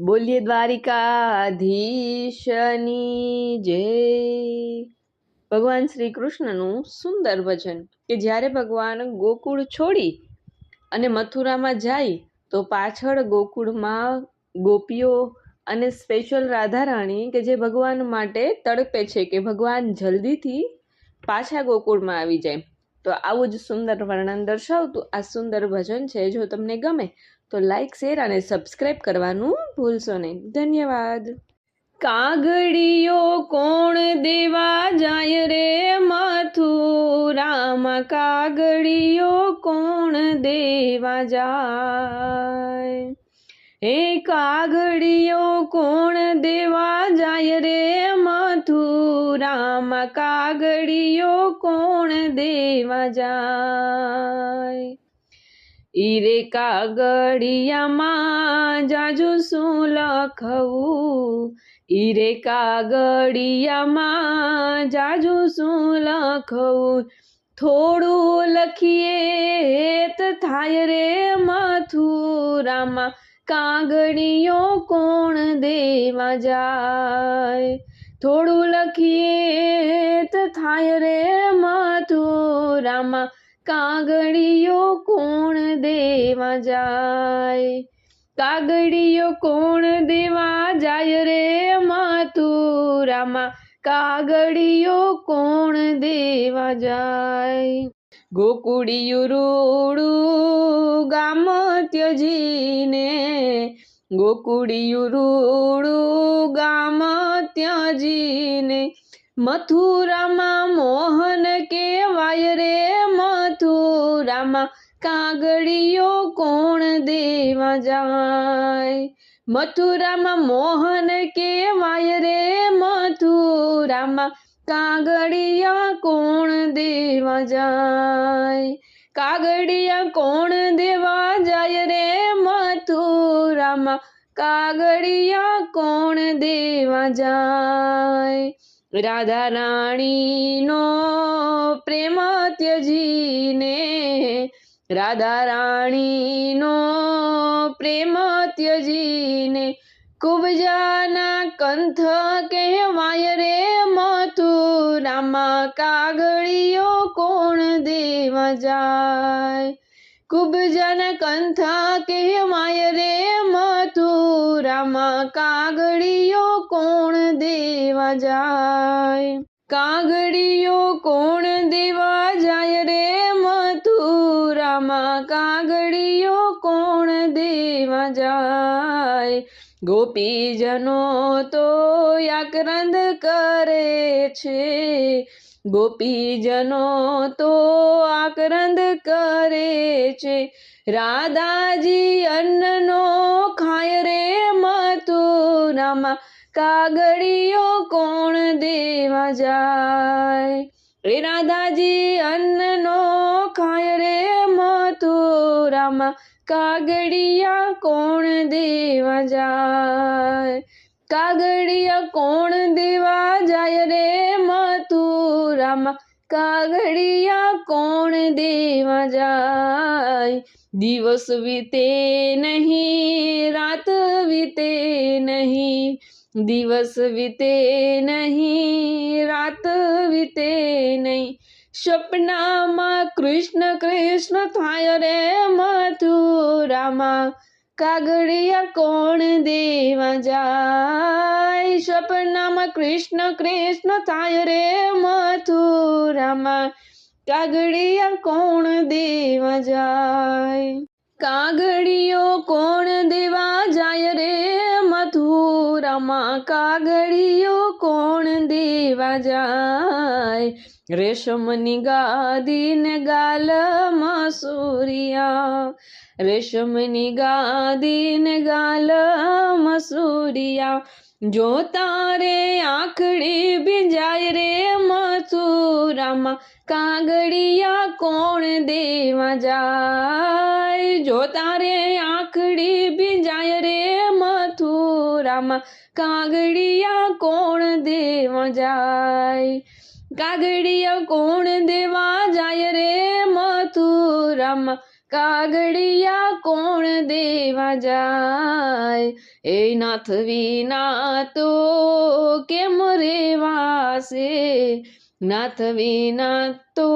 બોલીએ દ્વારિકાધીશની જય। ભગવાન શ્રી કૃષ્ણનું સુંદર વચન કે જ્યારે ભગવાન ગોકુળ છોડી અને મથુરામાં જાય તો પાછળ ગોકુળમાં ગોપીઓ અને સ્પેશિયલ રાધા રાણી કે જે ભગવાન માટે તડપે છે કે ભગવાન જલ્દીથી પાછા ગોકુળમાં આવી જાય। તો આવું જ સુંદર વર્ણન દર્શાવતું આ સુંદર ભજન છે। જો તમને ગમે તો લાઈક, શેર અને સબસ્ક્રાઇબ કરવાનું ભૂલશો નહીં। ધન્યવાદ। કાગડિયો કોણ દેવા જાય રે મથુરામાં, કાગડિયો કોણ દેવા જાય। હે કાગડિયો કોણ દેવા જાય રે મથુરામાં, કાગડિયો કોણ દેવા જાય। ઈરે કાગડિયામાં જાજુ શું લખવું, ઈરે કાગડિયામાં જાજુ શું લખવું, થોડું લખીએ તો થાય રે મથુરામાં, કાગડિયો કોણ દેવા જાય। થોડું લખીએ તો થાય રે મથુરામાં, કાગડિયો કોણ દેવા જાય। કાગડિયો કોણ દેવા જાય રે મથુરામાં, કાગડિયો કોણ દેવા જાય। ગોકુળિયું રૂડું ગામ ત્યજીને, ગોકુળિયું રૂડું ગામ ત્યજીને, મથુરામાં મોહન કેવાય રે મથુરામાં, કાગડિયો કોણ દેવા જાય। મથુરામાં મોહન કેવાય રે મથુરામાં, કાગડિયા કોણ દેવા જાય। કાગડિયા કોણ દેવા જાય રે મથુરામાં, કાગડિયા કોણ દેવા જાય। રાધા રાણીનો પ્રેમ ત્યજીને, રાધા રાણીનો પ્રેમ ત્યજીને, કુબજાના કંથ કહેવાય રે મથુરામાં, કાગડિયો કોણ દેવા જાય। કુબજાના કંથ કહેવાય રે મથુરામાં, કાગડિયો કોણ દેવા જાય। કાગડિયો કોણ દેવા જાય રે મથુરામાં, કાગડિયો કોણ દેવા જાય। ગોપીજનો તો આક્રંદ કરે છે, ગોપીજનો તો આક્રંદ કરે છે, રાધાજી અન્નનો ખાય રે મથુરામાં, કાગડિયો કોણ દેવા જાય। રે રાધાજી અન્નનો ખાય રે મથુરામાં, કાગડિયા કોણ દેવા જાય। કાગડિયા કોણ દેવા જાય રે મથુરામાં, કાગડિયા કોણ દેવા જાય। દિવસ વીતે નહીં, રાત વીતે નહીં, દિવસ વીતે નહીં, રાત વીતે નહીં, સપનામાં કૃષ્ણ કૃષ્ણ થાય રે મથુરામાં, કાગડિયા કોણ દેવા જાય। સપનામાં કૃષ્ણ કૃષ્ણ થાય રે મથુરામાં, કાગડિયા કોણ દેવા જાય। કાગડિયો કોણ દેવા જાય રે મથુરામાં, કાગડિયો કોણ દેવા જાય। રેશમની ગાદીને ગાલમાં સૂર્યા, રેશમની ગાદીને ગાલમાં સૂર્યા, જોતા રે આંખડી ભીંજાય રે મથુરામાં, કાગડિયા કોણ દેવા જાય। જોતા રે આંખડી ભીંજાય રે મથુરામાં, કાગડિયા કોણ દેવા જાય। કાગડિયા કોણ દેવા જાય રે મથુરામાં, કાગડિયા કોણ દેવા જાય, એ નાથ વિના તો કેમ રેવાશે, નાથ વિના તો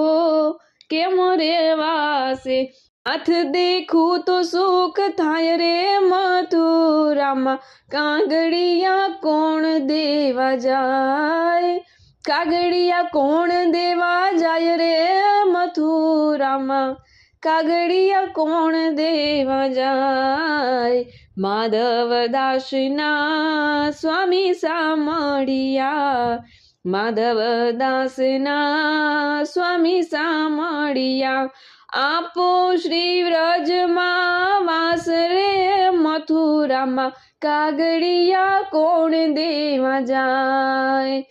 કેમ રેવાશે, નાથ દેખું તો સુખ થાય રે મથુરામાં, કાગડિયા કોણ દેવા જાય, કાગડિયા કોણ દેવા જાય રે મથુરામાં, કાગડિયા કોણ દેવા જાય, માધવદાસના સ્વામી સામળિયા, માધવદાસના સ્વામી સામળિયા, આપો શ્રી વ્રજમાં વાસ રે મથુરામાં, કાગડિયા કોણ દેવા જાય,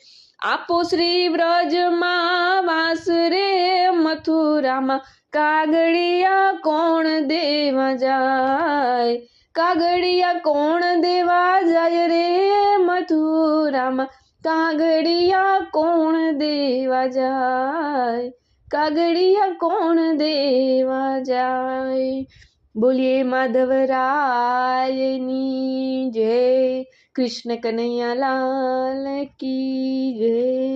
આપો શ્રી વ્રજમાં વાસ રે મથુરામાં, કાગડિયા કોણ દેવા જાય, કાગડિયા કોણ દેવા જાય રે મથુરામાં, કાગડિયા કોણ દેવા જાય, કાગડિયા કોણ દેવા જાય. બોલીએ માધવરાયની જય, કૃષ્ણ કનૈયા લાલ કી જય.